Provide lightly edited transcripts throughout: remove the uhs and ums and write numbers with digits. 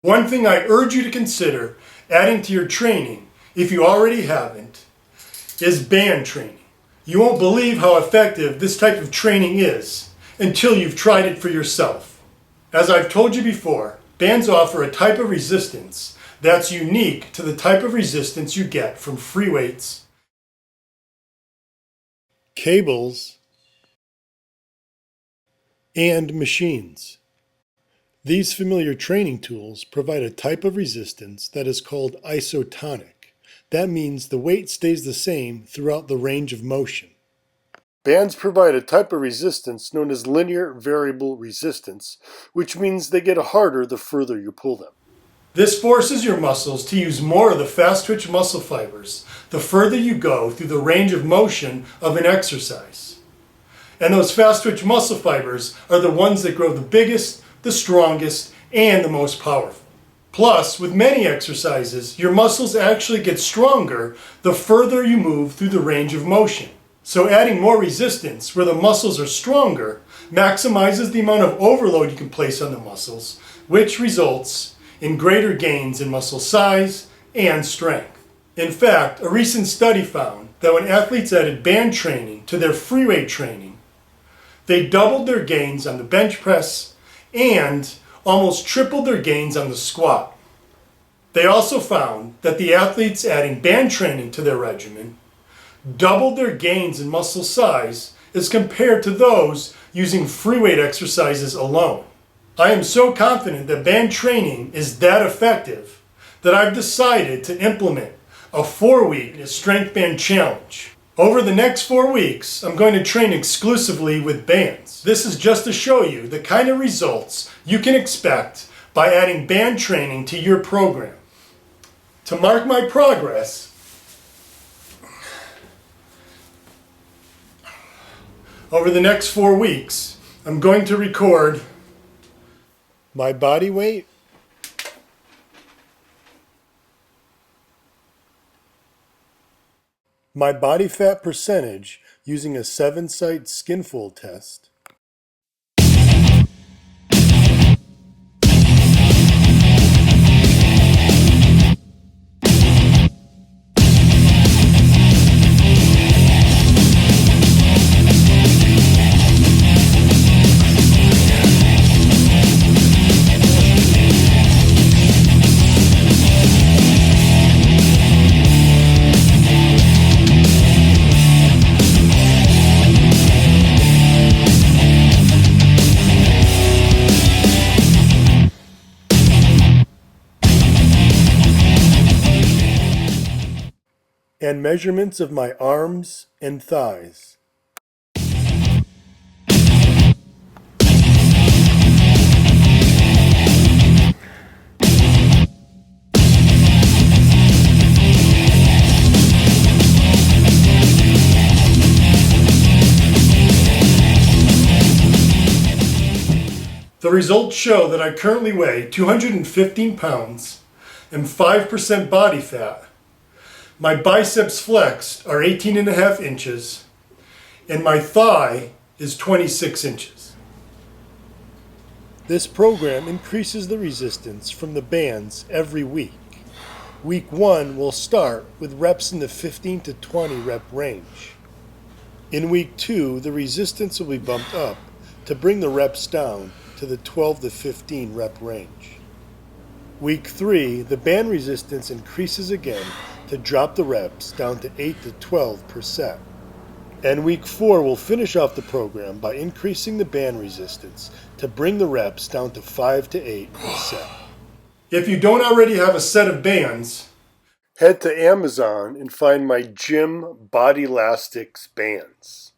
One thing I urge you to consider adding to your training, if you already haven't, is band training. You won't believe how effective this type of training is until you've tried it for yourself. As I've told you before, bands offer a type of resistance that's unique to the type of resistance you get from free weights, cables, and machines. These familiar training tools provide a type of resistance that is called isotonic. That means the weight stays the same throughout the range of motion. Bands provide a type of resistance known as linear variable resistance, which means they get harder the further you pull them. This forces your muscles to use more of the fast-twitch muscle fibers the further you go through the range of motion of an exercise. And those fast-twitch muscle fibers are the ones that grow the biggest, the strongest, and the most powerful. Plus, with many exercises, your muscles actually get stronger the further you move through the range of motion. So adding more resistance where the muscles are stronger maximizes the amount of overload you can place on the muscles, which results in greater gains in muscle size and strength. In fact, a recent study found that when athletes added band training to their free weight training, they doubled their gains on the bench press and almost tripled their gains on the squat. They also found that the athletes adding band training to their regimen doubled their gains in muscle size as compared to those using free weight exercises alone. I am so confident that band training is that effective that I've decided to implement a 4-week strength band challenge. Over the next 4 weeks, I'm going to train exclusively with bands. This is just to show you the kind of results you can expect by adding band training to your program. To mark my progress, over the next 4 weeks, I'm going to record my body weight, my body fat percentage using a 7-site skin fold test, and measurements of my arms and thighs. The results show that I currently weigh 215 pounds and 5% body fat. My biceps flexed are 18.5 inches, and my thigh is 26 inches. This program increases the resistance from the bands every week. Week 1 will start with reps in the 15 to 20 rep range. In week 2, the resistance will be bumped up to bring the reps down to the 12 to 15 rep range. Week 3, the band resistance increases again to drop the reps down to 8 to 12%. And week 4 will finish off the program by increasing the band resistance to bring the reps down to 5 to 8%. If you don't already have a set of bands, head to Amazon and find my JYM Body Elastics bands.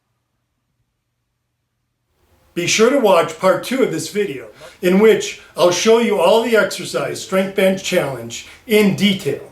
Be sure to watch part 2 of this video, in which I'll show you all the exercise strength band challenge in detail.